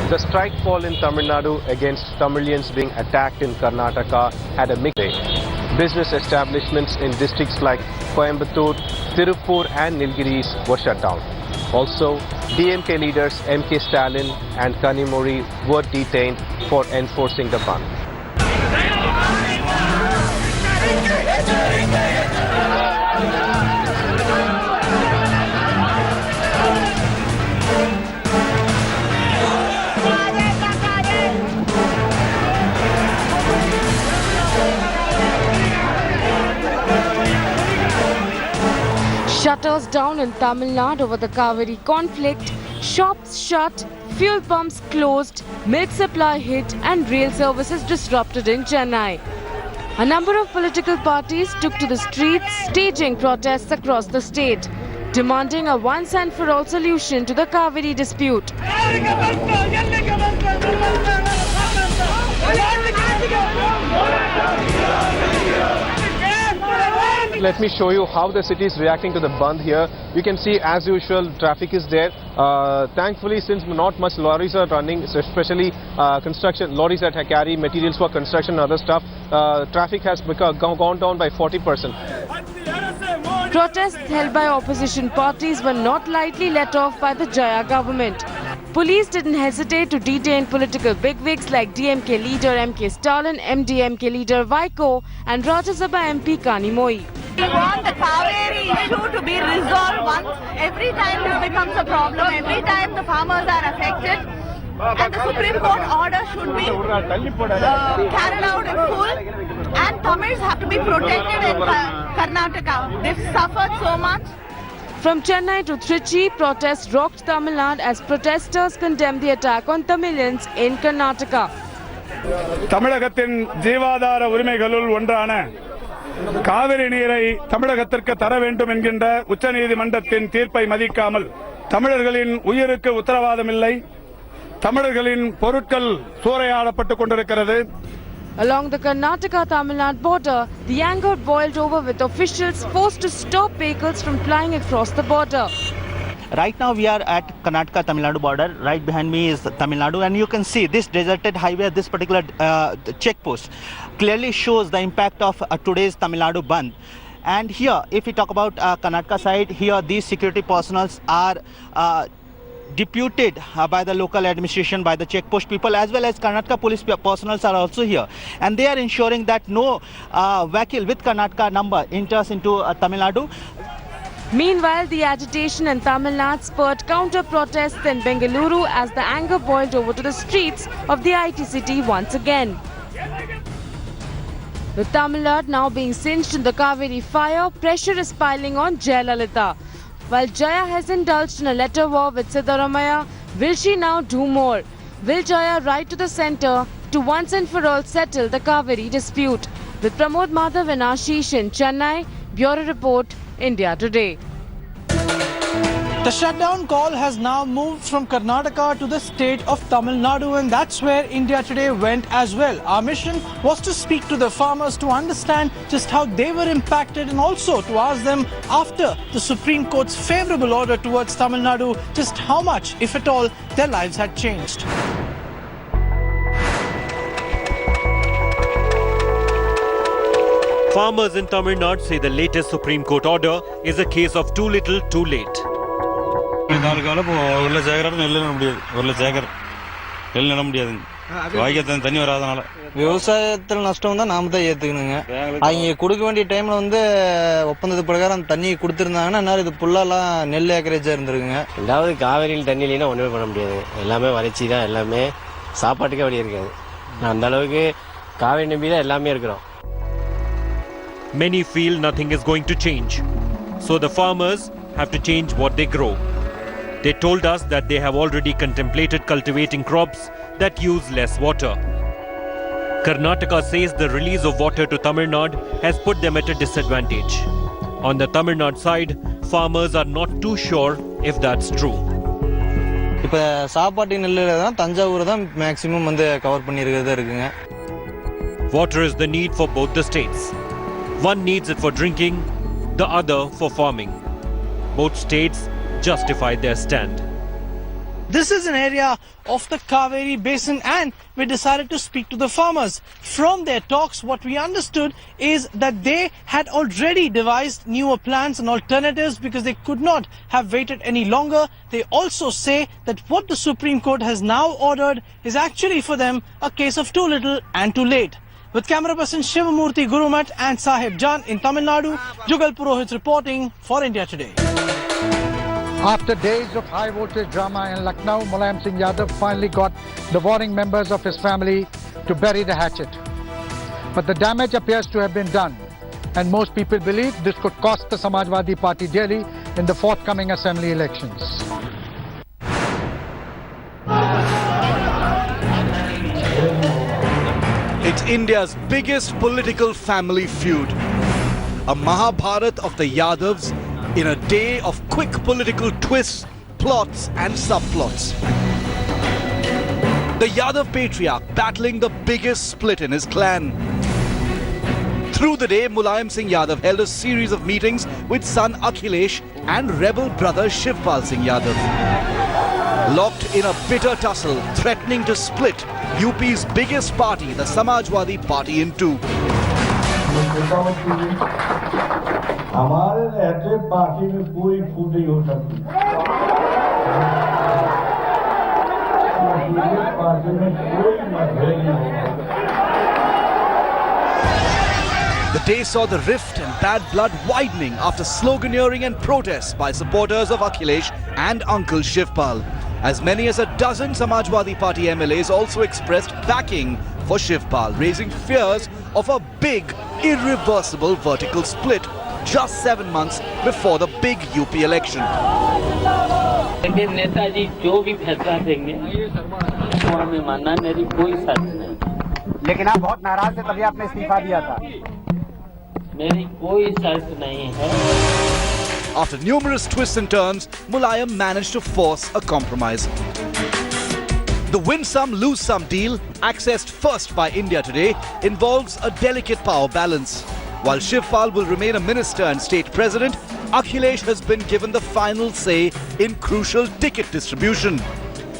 The strike fall in Tamil Nadu against Tamilians being attacked in Karnataka had a mixed day. Business establishments in districts like Coimbatore, Tirupur and Nilgiris were shut down. Also, DMK leaders MK Stalin and Kanimori were detained for enforcing the ban. Shutters down in Tamil Nadu over the Cauvery conflict, shops shut, fuel pumps closed, milk supply hit and rail services disrupted in Chennai. A number of political parties took to the streets, staging protests across the state, demanding a once and for all solution to the Cauvery dispute. Let me show you how the city is reacting to the Bandh here. You can see, as usual, traffic is there. Thankfully, since not much lorries are running, especially construction lorries that carry materials for construction and other stuff, traffic has gone down by 40%. Protests held by opposition parties were not lightly let off by the Jaya government. Police didn't hesitate to detain political bigwigs like DMK leader MK Stalin, MDMK leader Vaiko and Rajya Sabha MP Kanimoi. We want the Cauvery issue to be resolved once. Every time this becomes a problem, every time the farmers are affected, and the Supreme Court order should be carried out in full, and Tamils have to be protected in Karnataka. They've suffered so much. From Chennai to Trichy, protests rocked Tamil Nadu as protesters condemned the attack on Tamilians in Karnataka. தமிழகத்தின் ஜீவாதார உரிமைகளுள் ஒன்றான காவிரி நீரை தமிழகத்திற்கு தர வேண்டும் என்கின்ற உச்சநீதிமன்றத்தின் தீர்ப்பை மதிக்காமல் தமிழர்களின் உயிருக்கு உத்தரவாதம் இல்லை, தமிழர்களின் பொருட்கள் சூறையாடப்பட்டுக் கொண்டிருக்கிறது. Along the Karnataka-Tamil Nadu border, the anger boiled over with officials forced to stop vehicles from flying across the border. Right now we are at Karnataka-Tamil Nadu border. Right behind me is Tamil Nadu, and you can see this deserted highway, this particular checkpost clearly shows the impact of today's Tamil Nadu Bandh. And here, if we talk about Karnataka side, here these security personnel are deputed by the local administration, by the checkpost people, as well as Karnataka police personnel are also here, and they are ensuring that no vehicle with Karnataka number enters into Tamil Nadu. Meanwhile, the agitation in Tamil Nadu spurred counter-protests in Bengaluru as the anger boiled over to the streets of the IT city once again. With Tamil Nadu now being singed in the Cauvery fire, pressure is piling on Jayalalitha. While Jaya has indulged in a letter war with Siddaramaiah, will she now do more? Will Jaya ride to the centre to once and for all settle the Cauvery dispute? With Pramod Madhav and Ashish in Chennai, Bureau Report, India Today. The shutdown call has now moved from Karnataka to the state of Tamil Nadu, and that's where India Today went as well. Our mission was to speak to the farmers to understand just how they were impacted, and also to ask them, after the Supreme Court's favourable order towards Tamil Nadu, just how much, if at all, their lives had changed. Farmers in Tamil Nadu say the latest Supreme Court order is a case of too little, too late. விவசாயத்தில் நஷ்டம் தான் நாம தான் ஏத்துக்கணுங்க. அவங்க கொடுக்க வேண்டிய டைம்ல வந்து ஒப்பந்தத்து பிரகாரம் தண்ணி கொடுத்துருந்தாங்கன்னா இன்னும் இது புல்லாலாம் நெல் ஏக்கரேஜா இருந்திருக்குங்க. ரெண்டாவது காவிரியில் தண்ணி இல்லைன்னா ஒன்றுமே பண்ண முடியாது. எல்லாமே வறட்சி தான், எல்லாமே சாப்பாட்டுக்கே வழி இருக்காது. அந்த அளவுக்கு காவிரி நம்பி தான் எல்லாமே இருக்கிறோம். Many feel nothing is going to change, so the farmers have to change what they grow. They told us that they have already contemplated cultivating crops that use less water. Karnataka says the release of water to Tamil Nadu has put them at a disadvantage. On the Tamil Nadu side, farmers are not too sure if that's true. இப்ப சாப்பாட்டு நெல்லுல தான் தஞ்சாவூர் தான் maximum வந்து cover பண்ணியிருக்கிறதா இருக்குங்க. Water is the need for both the states. One needs it for drinking, the other for farming. Both states justified their stand. This is an area of the Cauvery basin and we decided to speak to the farmers. From their talks, what we understood is that they had already devised newer plans and alternatives because they could not have waited any longer. They also say that what the Supreme Court has now ordered is actually for them a case of too little and too late. With camera person Shivamurthy Gurumat and Sahib Jan in Tamil Nadu, Rohith reporting for India Today. After days of high voltage drama in Lucknow, Mulayam Singh Yadav finally got the warring members of his family to bury the hatchet. But the damage appears to have been done, and most people believe this could cost the Samajwadi Party dearly in the forthcoming assembly elections. It's India's biggest political family feud. A Mahabharat of the Yadavs in a day of quick political twists, plots and subplots. The Yadav patriarch battling the biggest split in his clan. Through the day, Mulayam Singh Yadav held a series of meetings with son Akhilesh and rebel brother Shivpal Singh Yadav. Locked in a bitter tussle, threatening to split UP's biggest party, the Samajwadi Party, in two. हमारे रहते party में कोई फूट नहीं हो सकती party में कोई मतभेद नहीं होगा. The day saw the rift and bad blood widening after sloganeering and protests by supporters of Akhilesh and Uncle Shivpal. As many as a dozen Samajwadi Party MLAs also expressed backing for Shivpal, raising fears of a big, irreversible vertical split just 7 months before the big UP election. लेकिन नेताजी जो भी फैसला देंगे वो हमें मानना, मेरी कोई शर्त नहीं. लेकिन आप बहुत नाराज थे तभी आपने इस्तीफा दिया था. मेरी कोई शर्त नहीं है. After numerous twists and turns, Mulayam managed to force a compromise. The win some, lose some deal, accessed first by India Today, involves a delicate power balance. While Shivpal will remain a minister and state president, Akhilesh has been given the final say in crucial ticket distribution.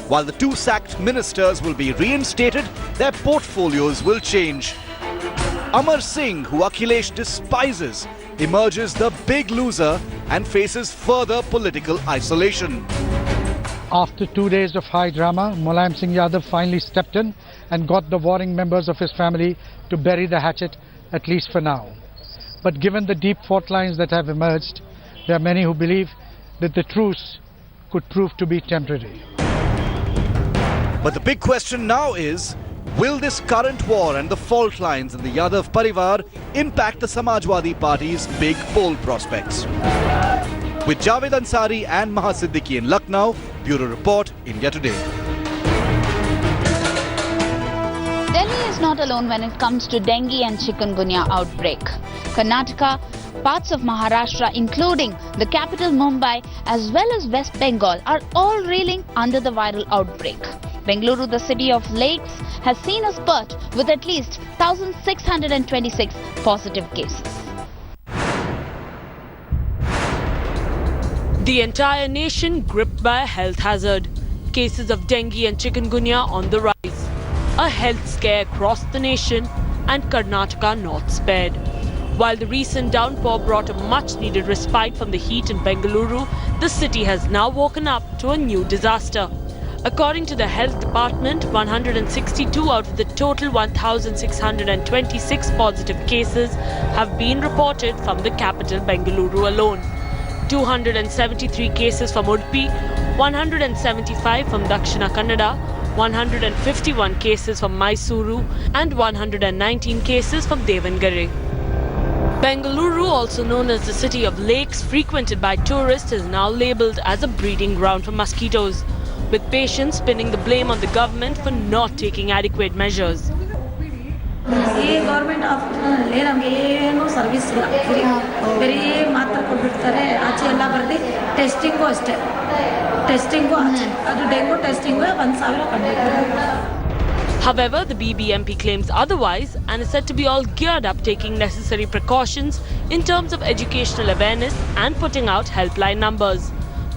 While the two sacked ministers will be reinstated, their portfolios will change. Amar Singh, who Akhilesh despises, emerges the big loser and faces further political isolation. After 2 days of high drama, Mulayam Singh Yadav finally stepped in and got the warring members of his family to bury the hatchet, at least for now. But given the deep fault lines that have emerged, there are many who believe that the truce could prove to be temporary. But the big question now is, will this current war and the fault lines in the Yadav Parivar impact the Samajwadi Party's big poll prospects? With Javed Ansari and Maha Siddiqui in Lucknow, Bureau Report, India Today. Delhi is not alone when it comes to dengue and chikungunya outbreak. Karnataka, parts of Maharashtra including the capital Mumbai as well as West Bengal are all reeling under the viral outbreak. Bengaluru, the city of lakes, has seen a spurt with at least 1,626 positive cases. The entire nation gripped by a health hazard. Cases of dengue and chikungunya on the rise. A health scare across the nation and Karnataka not spared. While the recent downpour brought a much-needed respite from the heat in Bengaluru, the city has now woken up to a new disaster. According to the health department, 162 out of the total 1,626 positive cases have been reported from the capital Bengaluru alone. 273 cases from Udupi, 175 from Dakshina Kannada, 151 cases from Mysuru and 119 cases from Devangere. Bengaluru, also known as the city of lakes frequented by tourists, is now labelled as a breeding ground for mosquitoes, with patients pinning the blame on the government for not taking adequate measures. Government ಹಾಸ್ಪಿಟಲಲ್ಲಿ ನಮಗೆ ಏನು service ಇಲ್ಲ, ಬರೀ ಮಾತ್ರ ಕೊಟ್ಬಿಡ್ತಾರೆ. ಆಚೆ ಎಲ್ಲ ಬರ್ದು ಟೆಸ್ಟಿಂಗು ಅಷ್ಟೇ, ಟೆಸ್ಟಿಂಗು ಅದು ಡೆಂಗು ಟೆಸ್ಟಿಂಗು 1,000 ಕಂಡಿದ್ದಾರೆ. However, the BBMP claims otherwise and is said to be all geared up taking necessary precautions in terms of educational awareness and putting out helpline numbers.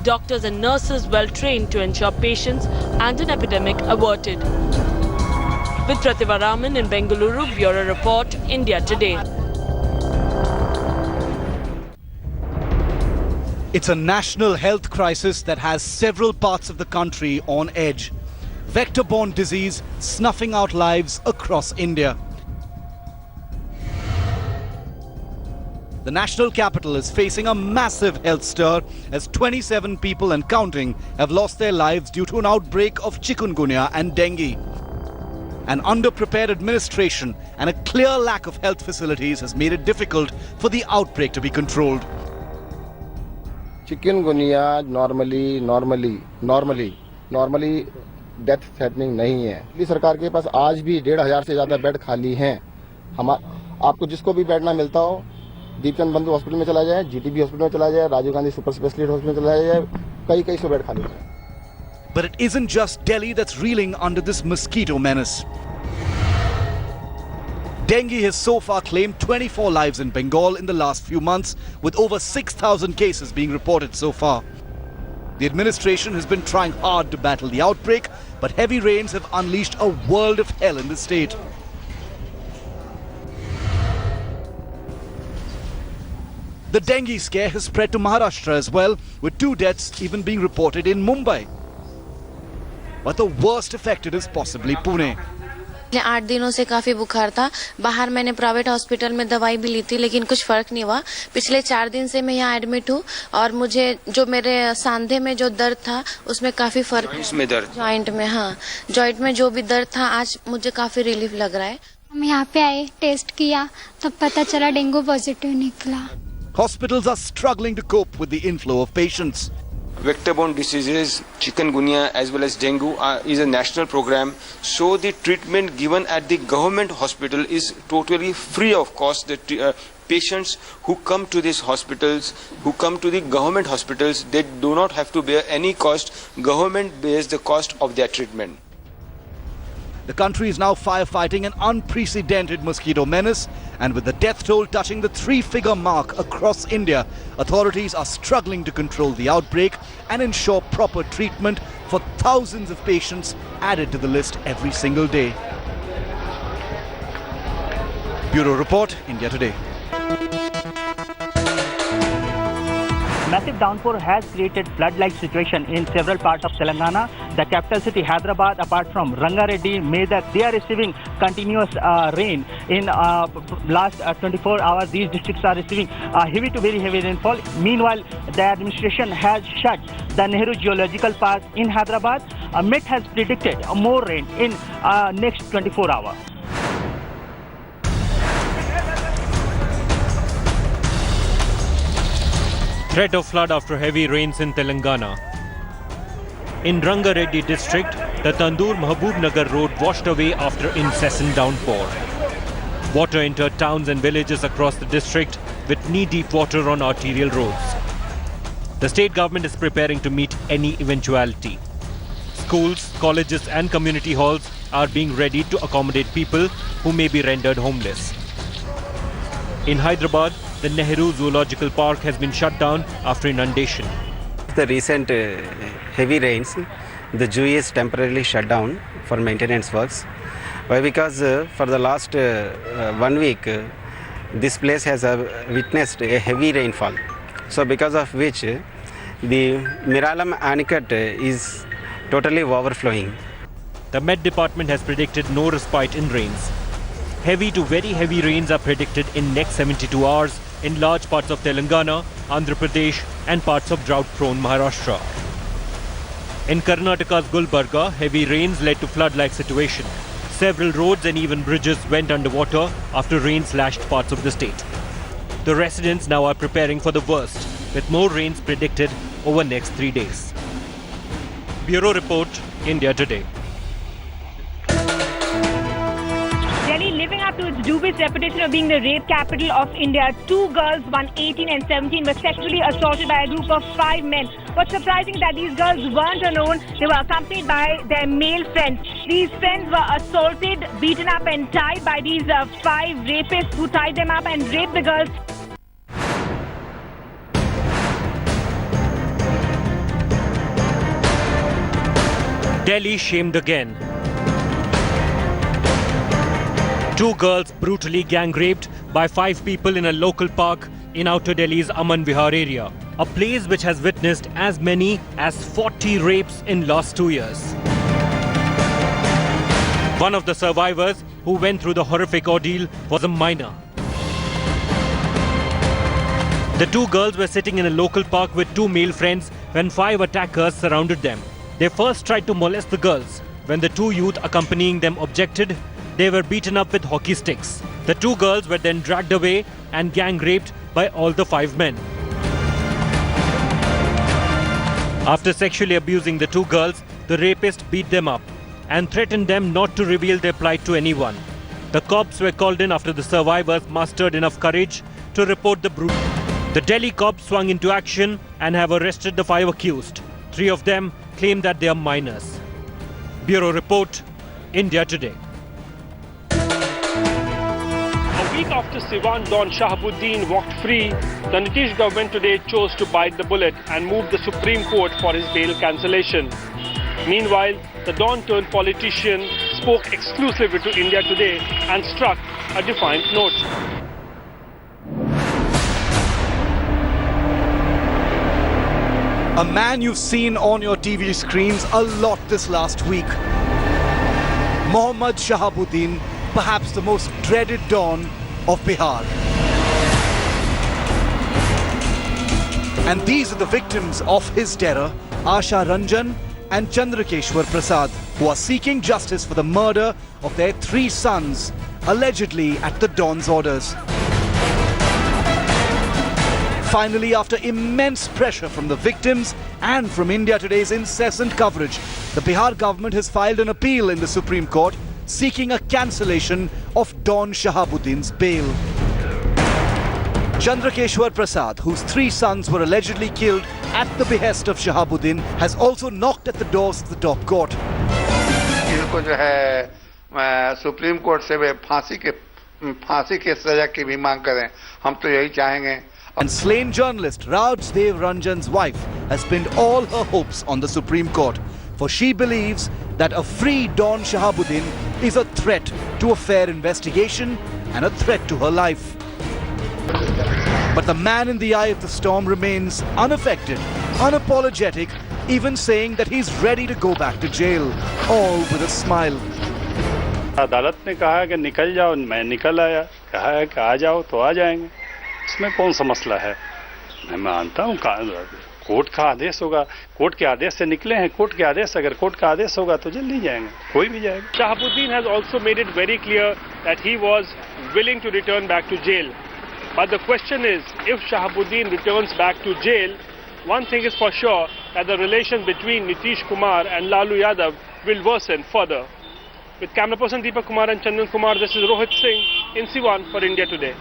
doctors and nurses well trained to ensure patients and an epidemic averted. With Pratibha Raman in Bengaluru, Bureau Report, India Today. It's a national health crisis that has several parts of the country on edge. Vector-borne disease snuffing out lives across India. The national capital is facing a massive health stir as 27 people and counting have lost their lives due to an outbreak of chikungunya and dengue. An underprepared administration and a clear lack of health facilities has made it difficult for the outbreak to be controlled. Chikungunya normally death threatening नहीं है। दिल्ली सरकार के पास आज भी 1,500 से ज्यादा bed खाली हैं। आपको जिसको भी बेड ना मिलता हो, दीपचंद बंधु हॉस्पिटल में चला जाए, जीटीबी हॉस्पिटल में चला जाए, Rajiv Gandhi super speciality hospital में चला जाए, कई सौ बेड खाली हैं। But it isn't just Delhi that's reeling under this mosquito menace. Dengue has so far claimed 24 lives in Bengal in the last few months, with over 6,000 cases being reported so far. The administration has been trying hard to battle the outbreak, but heavy rains have unleashed a world of hell in the state. The dengue scare has spread to Maharashtra as well, with 2 deaths even being reported in Mumbai. But the worst affected is possibly Pune. 8 दिनों से काफी बुखार था। बाहर मैंने private hospital में दवाई भी ली थी, लेकिन कुछ फर्क नहीं हुआ। पिछले 4 दिन से मैं यहाँ एडमिट हूँ और मुझे जो मेरे सांधे में जो दर्द था उसमें काफी फर्क। इसमें दर्द जॉइंट में, हाँ, जॉइंट में जो भी दर्द था आज मुझे काफी रिलीफ लग रहा है। हम यहाँ पे आए, टेस्ट किया, तब पता चला डेंगू पॉजिटिव निकला। Hospitals are struggling to cope with the inflow of patients. Vector-borne diseases, chikungunya as well as dengue is a national program. So the treatment given at the government hospital is totally free of cost. The patients who come to these hospitals, who come to the government hospitals, they do not have to bear any cost. Government bears the cost of their treatment. The country is now firefighting an unprecedented mosquito menace, and with the death toll touching the 3-figure mark across India, authorities are struggling to control the outbreak and ensure proper treatment for thousands of patients added to the list every single day. Bureau Report, India Today. Massive downpour has created flood-like situation in several parts of Telangana. The capital city Hyderabad, apart from Rangareddy, Medak, they are receiving continuous rain. In last 24 hours, these districts are receiving heavy to very heavy rainfall. Meanwhile, the administration has shut the Nehru Geological Park in Hyderabad. Met has predicted more rain in next 24 hours. Threat of flood after heavy rains in Telangana. In Rangareddy district, the Tandoor Mahbubnagar road washed away after incessant downpour. Water entered towns and villages across the district with knee-deep water on arterial roads. The state government is preparing to meet any eventuality. Schools, colleges and community halls are being ready to accommodate people who may be rendered homeless. In Hyderabad, the Nehru Zoological Park has been shut down after inundation. The recent heavy rains, the zoo is temporarily shut down for maintenance works. Why? Because for the last 1 week, this place has witnessed a heavy rainfall. So because of which, the Miralam Anicut is totally overflowing. The Met Department has predicted no respite in rains. Heavy to very heavy rains are predicted in next 72 hours in large parts of Telangana, Andhra Pradesh and parts of drought-prone Maharashtra. In Karnataka's Gulbarga, heavy rains led to flood-like situation. Several roads and even bridges went underwater after rain slashed parts of the state. The residents now are preparing for the worst, with more rains predicted over next 3 days. Bureau Report, India Today. Delhi living up to its dubious reputation of being the rape capital of India. 2 girls, one 18 and 17, were sexually assaulted by a group of 5 men. What's surprising is that these girls weren't alone. They were accompanied by their male friends. These friends were assaulted, beaten up and tied by these 5 rapists who tied them up and raped the girls. Delhi shamed again. 2 girls brutally gang-raped by 5 people in a local park in Outer Delhi's Aman Vihar area, a place which has witnessed as many as 40 rapes in last 2 years. One of the survivors who went through the horrific ordeal was a minor. The 2 girls were sitting in a local park with 2 male friends when 5 attackers surrounded them. They first tried to molest the girls. When the 2 youth accompanying them objected, they were beaten up with hockey sticks. The 2 girls were then dragged away and gang-raped by all the 5 men. After sexually abusing the 2 girls, the rapist beat them up and threatened them not to reveal their plight to anyone. The cops were called in after the survivors mustered enough courage to report the brutality. The Delhi cops swung into action and have arrested the 5 accused. 3 of them claim that they are minors. Bureau Report, India Today. A week after Siwan Don Shahabuddin walked free, the Nitish government today chose to bite the bullet and move the Supreme Court for his bail cancellation. Meanwhile, the Don-turned-politician spoke exclusively to India Today and struck a defiant note. A man you've seen on your TV screens a lot this last week. Mohammad Shahabuddin, perhaps the most dreaded Don of Bihar. And these are the victims of his terror, Asha Ranjan and Chandrakeshwar Prasad, who are seeking justice for the murder of their 3 sons, allegedly at the Don's orders. Finally, after immense pressure from the victims and from India Today's incessant coverage, the Bihar government has filed an appeal in the Supreme Court seeking a cancellation of Don Shahabuddin's bail. Chandrakeshwar Prasad, whose 3 sons were allegedly killed at the behest of Shahabuddin, has also knocked at the doors of the top court. इनको जो है supreme court से फांसी के सजा की भी मांग करें, हम तो यही चाहेंगे. And slain journalist Rajdev Ranjan's wife has pinned all her hopes on the Supreme Court, for she believes that a free Don Shahabuddin is a threat to a fair investigation and a threat to her life. But the man in the eye of the storm remains unaffected, unapologetic, even saying that he's ready to go back to jail, all with a smile. अदालत ने कहा है कि निकल जाओ, मैं निकल आया. कहा है कि आ जाओ तो आ जाएंगे. इसमें कौन सा मसला है? मैं मानता हूँ कोर्ट का आदेश होगा. कोर्ट के आदेश से निकले हैं. कोर्ट के आदेश, अगर कोर्ट का आदेश होगा तो जल्दी जाएंगे. कोई भी जाएगा. Shahabuddin has also made it very clear that he was willing to return back to jail. But the question is, if Shahabuddin returns back to jail, one thing is for sure, that the relation between Nitish Kumar and Lalu Yadav will worsen further. With camera person Deepak Kumar and Chandan Kumar, this is Rohith Singh in Siwan for India Today.